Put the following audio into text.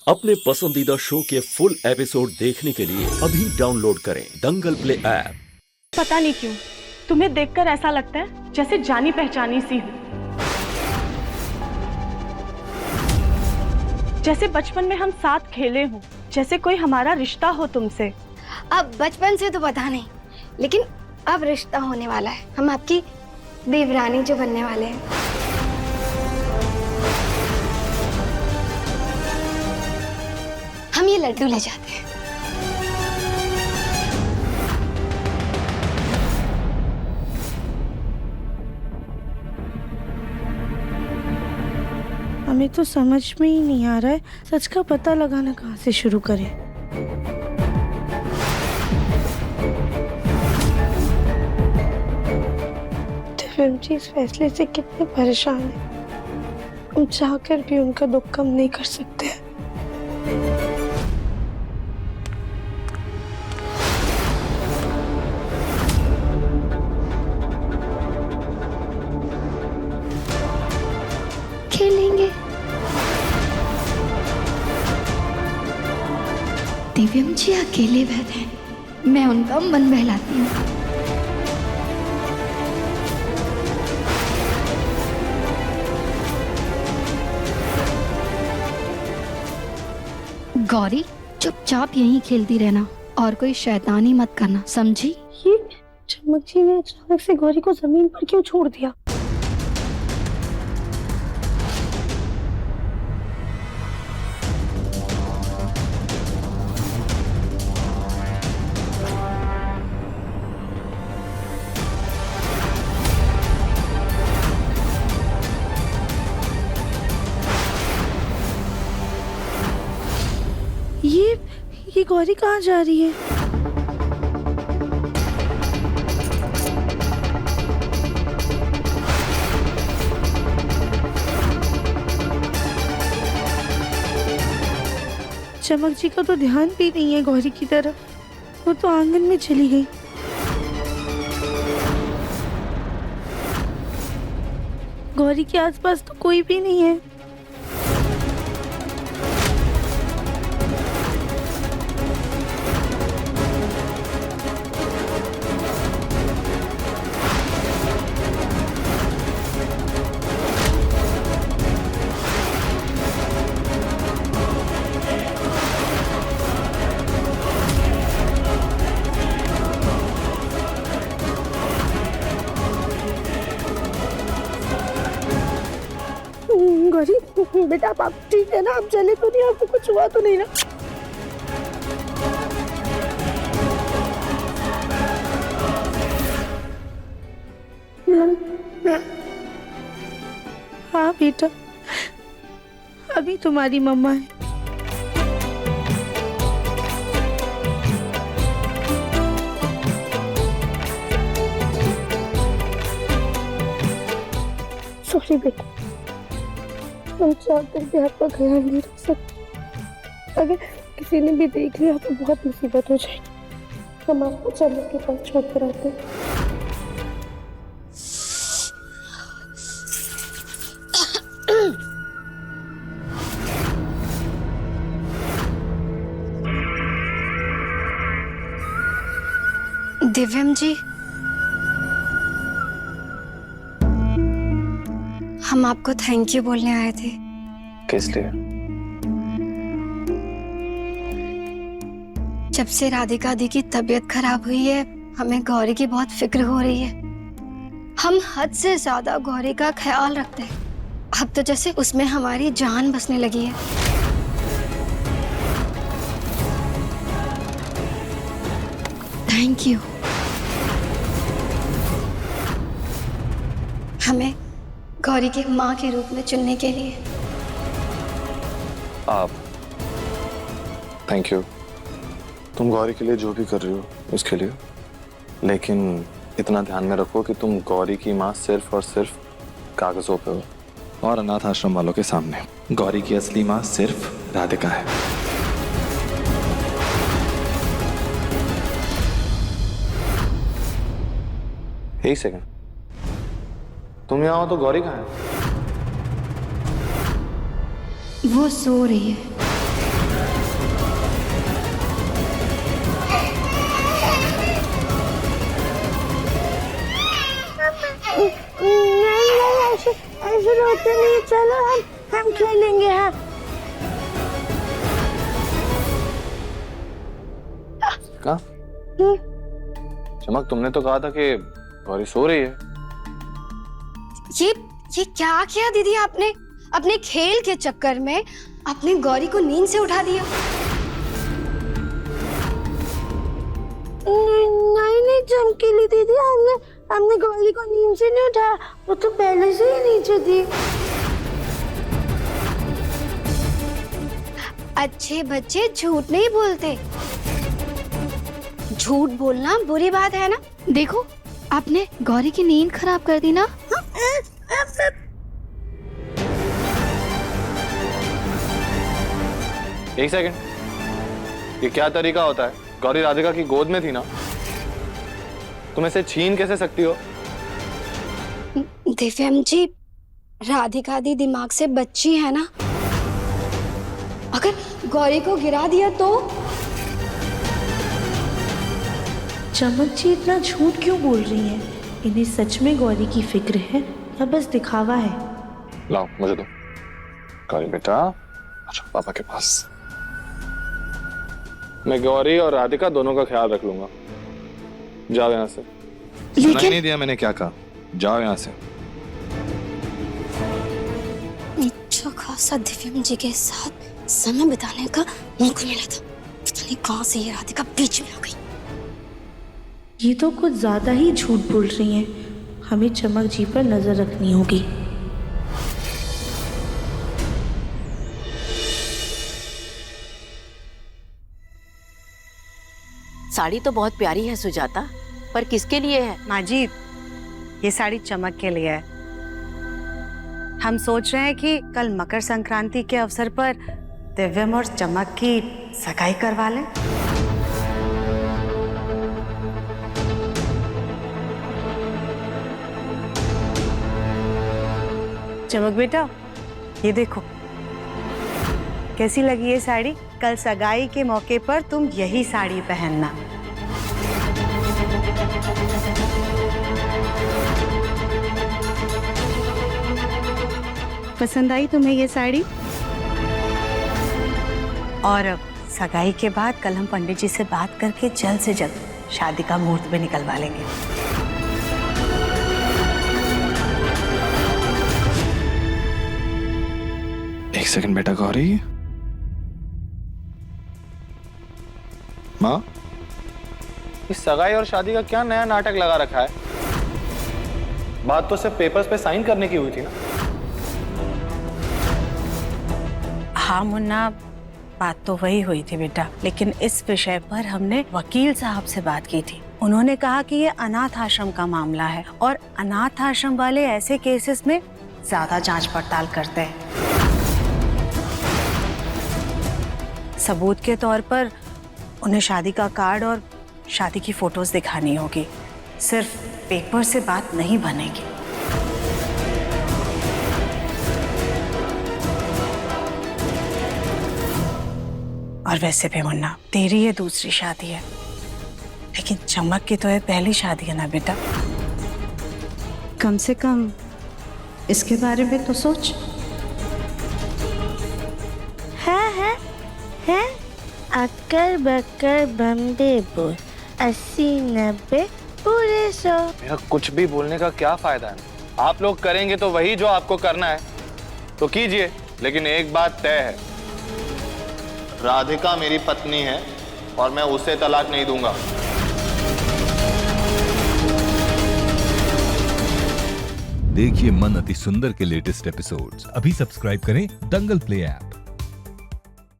अपने पसंदीदा शो के फुल एपिसोड देखने के लिए अभी डाउनलोड करें दंगल प्ले ऐप। पता नहीं क्यों तुम्हें देखकर ऐसा लगता है जैसे जानी पहचानी सी हो, जैसे बचपन में हम साथ खेले हों, जैसे कोई हमारा रिश्ता हो तुमसे। अब बचपन से तो पता नहीं, लेकिन अब रिश्ता होने वाला है। हम आपकी देवरानी जो बनने वाले हैं। हम ये लड्डू ले जाते हैं। हमें तो समझ में ही नहीं आ रहा है सच का पता लगाना कहाँ से शुरू करें। दिव्यम जी इस फैसले से कितने परेशान हैं। हम चाहकर भी उनका दुख कम नहीं कर सकते हैं। खेलेंगे। दिव्यम जी अकेले बैठे हैं, मैं उनका मन बहलाती हूँ। गौरी चुपचाप यहीं खेलती रहना और कोई शैतानी मत करना, समझी? ये चमक जी ने अचानक से गौरी को जमीन पर क्यों छोड़ दिया? ये गौरी कहाँ जा रही है? चमक जी का तो ध्यान भी नहीं है गौरी की तरफ, वो तो आंगन में चली गई। गौरी के आसपास तो कोई भी नहीं है। गौरी बेटा आप ठीक है ना? आप चले तो नहीं? आपको कुछ हुआ तो नहीं ना? हाँ बेटा, अभी तुम्हारी मम्मा है। सॉरी बेटा, हम चाहकर भी आपका ख्याल नहीं रख सकते। अगर किसी ने भी देख लिया तो बहुत मुसीबत हो जाएगी। हम आपको चमक के पास छोड़ कर आते हैं। दिव्यम जी, हम आपको थैंक यू बोलने आए थे। किस लिए? जब से राधिका दी की तबीयत खराब हुई है, हमें गौरी की बहुत फिक्र हो रही है। हम हद से ज्यादा गौरी का ख्याल रखते हैं। अब तो जैसे उसमें हमारी जान बसने लगी है। Thank you. हमें गौरी की माँ के रूप में चुनने के लिए। आप थैंक यू। तुम गौरी के लिए जो भी कर रही हो उसके लिए, लेकिन इतना ध्यान में रखो कि तुम गौरी की माँ सिर्फ और सिर्फ कागजों पे हो और अनाथ आश्रम वालों के सामने। गौरी की असली माँ सिर्फ राधिका है। एक सेकंड, तुम यहाँ हो तो गौरी कहाँ है? वो सो रही है। नहीं ऐसे ऐसे रोते नहीं, चलो हम खेलेंगे। हाँ कहा? चमक, तुमने तो कहा था कि गौरी सो रही है। ये क्या किया दीदी आपने? अपने खेल के चक्कर में अपने गौरी को नींद से उठा दिया। नहीं चमकीली दीदी, हमने गौरी को नींद से नहीं उठाया, वो तो पहले से ही नीचे थी। अच्छे बच्चे झूठ नहीं बोलते। झूठ बोलना बुरी बात है ना। देखो आपने गौरी की नींद खराब कर दी ना। एक सेकंड, ये क्या तरीका होता है? गौरी राधिका की गोद में थी ना, तुम इसे छीन कैसे सकती हो? दिव्यम जी, राधिका दी दिमाग से बच्ची है ना, अगर गौरी को गिरा दिया तो? चमक जी इतना झूठ क्यों बोल रही हैं? इन्हें सच में गौरी की फिक्र है या बस दिखावा है? लाओ मुझे दो। गौरी बेटा, अच्छा पापा के पास। मैं गौरी और राधिका दोनों का ख्याल रख लूंगा। जाओ यहाँ से। सुनाई नहीं दिया मैंने क्या कहा? जाओ यहाँ से। अच्छा खासा दिव्यम जी के साथ समय बिताने का मौका मिला था, पता नहीं कहां से ये राधिका बीच में आ गई। ये तो कुछ ज्यादा ही झूठ बोल रही हैं। हमें चमक जी पर नजर रखनी होगी। साड़ी तो बहुत प्यारी है सुजाता, पर किसके लिए है? माँ जी, ये साड़ी चमक के लिए है। हम सोच रहे हैं कि कल मकर संक्रांति के अवसर पर दिव्यम और चमक की सगाई करवा लें। चमक बेटा, ये देखो कैसी लगी ये साड़ी। कल सगाई के मौके पर तुम यही साड़ी पहनना। पसंद आई तुम्हें ये साड़ी? और सगाई के बाद कल हम पंडित जी से बात करके जल्द से जल्द शादी का मुहूर्त भी निकलवा लेंगे। एक सेकंड बेटा। गौरी माँ, इस सगाई और शादी का क्या नया नाटक लगा रखा है? बात तो सिर्फ पेपर्स पे साइन करने की हुई थी ना। हाँ मुन्ना, बात तो वही हुई थी बेटा, लेकिन इस विषय पर हमने वकील साहब से बात की थी। उन्होंने कहा कि ये अनाथ आश्रम का मामला है और अनाथ आश्रम वाले ऐसे केसेस में ज्यादा जांच पड़ताल करते हैं। सबूत के तौर पर उन्हें शादी का कार्ड और शादी की फोटोज दिखानी होगी। सिर्फ पेपर से बात नहीं बनेगी। और वैसे भी मुन्ना, तेरी ये दूसरी शादी है, लेकिन चमक की तो ये पहली शादी है ना बेटा। कम से कम इसके बारे में तो सोच। है अक्कर बक्कर बम्बे बोल 80-90 पूरे 100। मेरा कुछ भी बोलने का क्या फायदा है? आप लोग करेंगे तो वही जो आपको करना है तो कीजिए, लेकिन एक बात तय है, राधिका मेरी पत्नी है और मैं उसे तलाक नहीं दूंगा। देखिए मन अति सुंदर के लेटेस्ट एपिसोड्स अभी सब्सक्राइब करें दंगल प्ले ऐप।